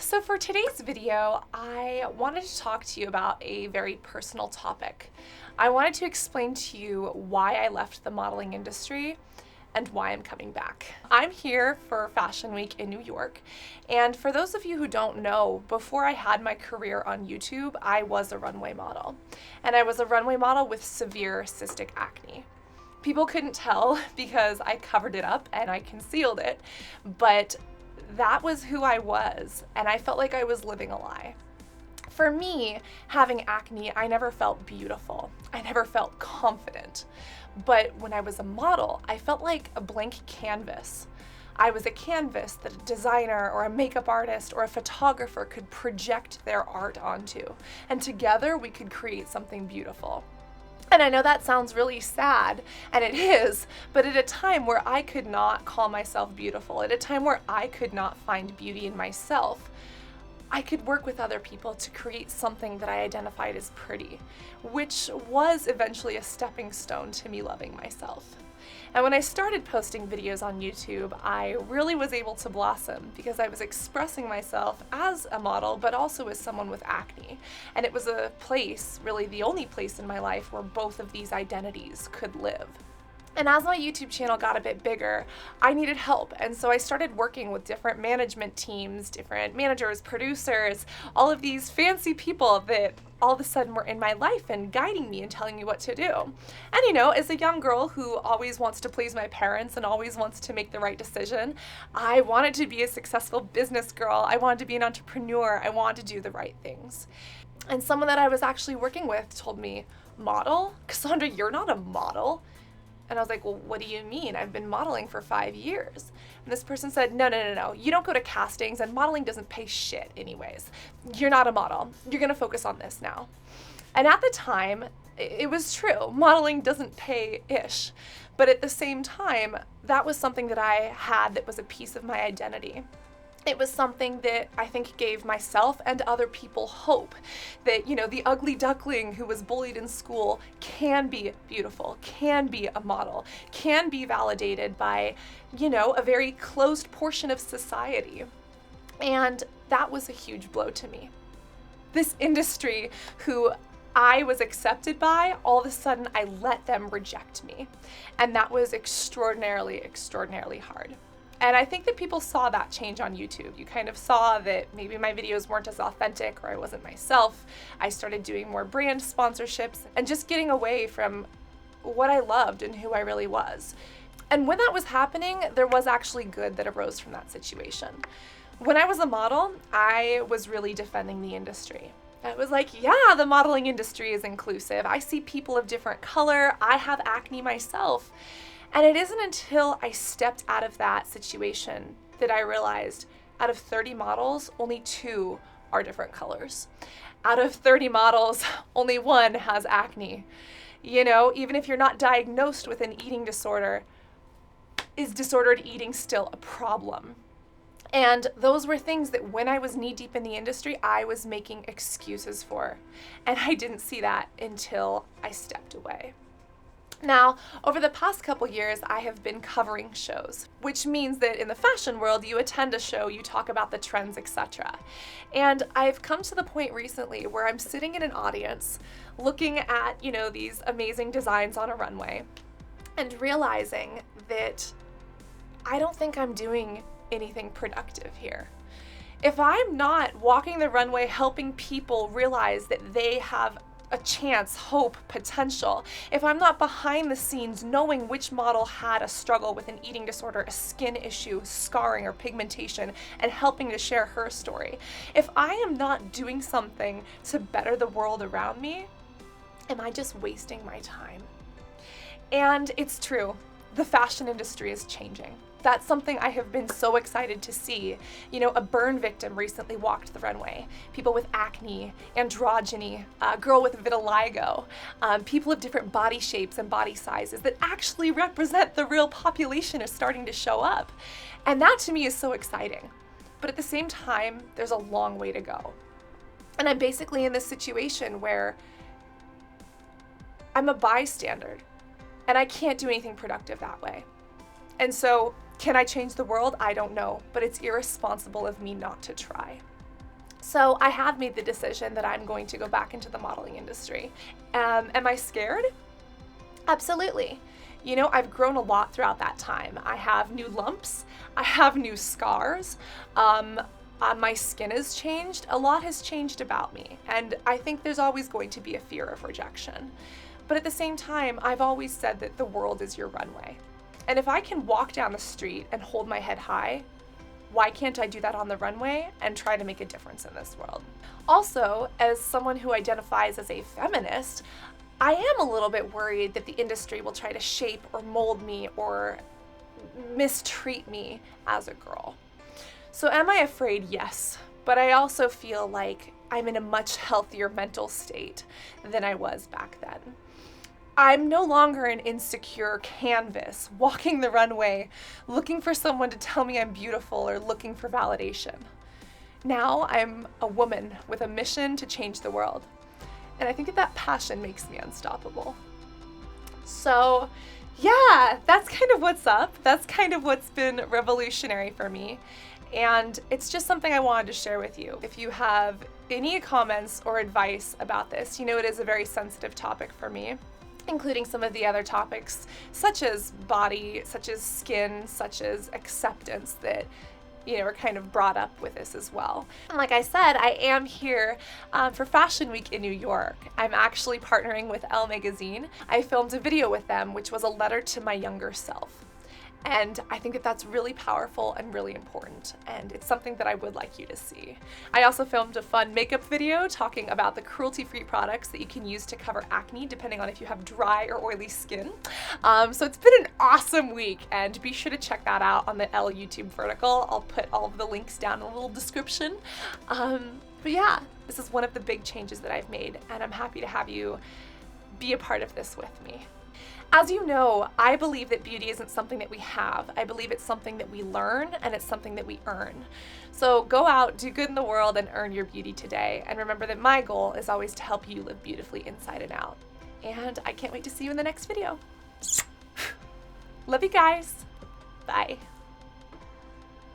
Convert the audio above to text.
So for today's video, I wanted to talk to you about a very personal topic. I wanted to explain to you why I left the modeling industry and why I'm coming back. I'm here for Fashion Week in New York, and for those of you who don't know, before I had my career on YouTube, I was a runway model. And I was a runway model with severe cystic acne. People couldn't tell because I covered it up and I concealed it, but that was who I was, and I felt like I was living a lie. For me, having acne, I never felt beautiful. I never felt confident. But when I was a model, I felt like a blank canvas. I was a canvas that a designer or a makeup artist or a photographer could project their art onto, and together we could create something beautiful. And I know that sounds really sad, and it is, but at a time where I could not call myself beautiful, at a time where I could not find beauty in myself, I could work with other people to create something that I identified as pretty, which was eventually a stepping stone to me loving myself. And when I started posting videos on YouTube, I really was able to blossom because I was expressing myself as a model, but also as someone with acne. And it was a place, really the only place in my life, where both of these identities could live. And as my YouTube channel got a bit bigger, I needed help. And so I started working with different management teams, different managers, producers, all of these fancy people that all of a sudden were in my life and guiding me and telling me what to do. And you know, as a young girl who always wants to please my parents and always wants to make the right decision, I wanted to be a successful business girl. I wanted to be an entrepreneur. I wanted to do the right things. And someone that I was actually working with told me, "Model? Cassandra, you're not a model." And I was like, "Well, what do you mean? I've been modeling for 5 years." And this person said, No. You don't go to castings, and modeling doesn't pay shit anyways. You're not a model. You're gonna focus on this now." And at the time, it was true. Modeling doesn't pay-ish. But at the same time, that was something that I had that was a piece of my identity. It was something that I think gave myself and other people hope that, you know, the ugly duckling who was bullied in school can be beautiful, can be a model, can be validated by, you know, a very closed portion of society. And that was a huge blow to me. This industry who I was accepted by, all of a sudden I let them reject me. And that was extraordinarily, extraordinarily hard. And I think that people saw that change on YouTube. You kind of saw that maybe my videos weren't as authentic or I wasn't myself. I started doing more brand sponsorships and just getting away from what I loved and who I really was. And when that was happening, there was actually good that arose from that situation. When I was a model, I was really defending the industry. I was like, yeah, the modeling industry is inclusive. I see people of different color. I have acne myself. And it isn't until I stepped out of that situation that I realized out of 30 models, only 2 are different colors. Out of 30 models, only 1 has acne. You know, even if you're not diagnosed with an eating disorder, is disordered eating still a problem? And those were things that when I was knee deep in the industry, I was making excuses for. And I didn't see that until I stepped away. Now, over the past couple years, I have been covering shows, which means that in the fashion world, you attend a show, you talk about the trends, etc. And I've come to the point recently where I'm sitting in an audience looking at, you know, these amazing designs on a runway and realizing that I don't think I'm doing anything productive here. If I'm not walking the runway helping people realize that they have a chance, hope, potential, if I'm not behind the scenes knowing which model had a struggle with an eating disorder, a skin issue, scarring, or pigmentation, and helping to share her story, if I am not doing something to better the world around me, am I just wasting my time? And it's true, the fashion industry is changing. That's something I have been so excited to see. You know, a burn victim recently walked the runway. People with acne, androgyny, a girl with vitiligo, people of different body shapes and body sizes that actually represent the real population is starting to show up. And that to me is so exciting. But at the same time, there's a long way to go. And I'm basically in this situation where I'm a bystander and I can't do anything productive that way. And so, can I change the world? I don't know, but it's irresponsible of me not to try. So I have made the decision that I'm going to go back into the modeling industry. Am I scared? Absolutely. You know, I've grown a lot throughout that time. I have new lumps, I have new scars, my skin has changed, a lot has changed about me, and I think there's always going to be a fear of rejection. But at the same time, I've always said that the world is your runway. And if I can walk down the street and hold my head high, why can't I do that on the runway and try to make a difference in this world? Also, as someone who identifies as a feminist, I am a little bit worried that the industry will try to shape or mold me or mistreat me as a girl. So am I afraid? Yes, but I also feel like I'm in a much healthier mental state than I was back then. I'm no longer an insecure canvas, walking the runway, looking for someone to tell me I'm beautiful or looking for validation. Now I'm a woman with a mission to change the world. And I think that passion makes me unstoppable. So yeah, that's kind of what's up. That's kind of what's been revolutionary for me. And it's just something I wanted to share with you. If you have any comments or advice about this, you know it is a very sensitive topic for me, including some of the other topics such as body, such as skin, such as acceptance that are kind of brought up with this as well. And like I said, I am here for Fashion Week in New York. I'm actually partnering with Elle magazine. I filmed a video with them, which was a letter to my younger self. And I think that that's really powerful and really important, and it's something that I would like you to see. I also filmed a fun makeup video talking about the cruelty-free products that you can use to cover acne, depending on if you have dry or oily skin. So it's been an awesome week, and be sure to check that out on the Elle YouTube vertical. I'll put all of the links down in a little description. But yeah, this is one of the big changes that I've made, and I'm happy to have you be a part of this with me. As you know, I believe that beauty isn't something that we have. I believe it's something that we learn, and it's something that we earn. So go out, do good in the world, and earn your beauty today. And remember that my goal is always to help you live beautifully inside and out. And I can't wait to see you in the next video. Love you guys. Bye.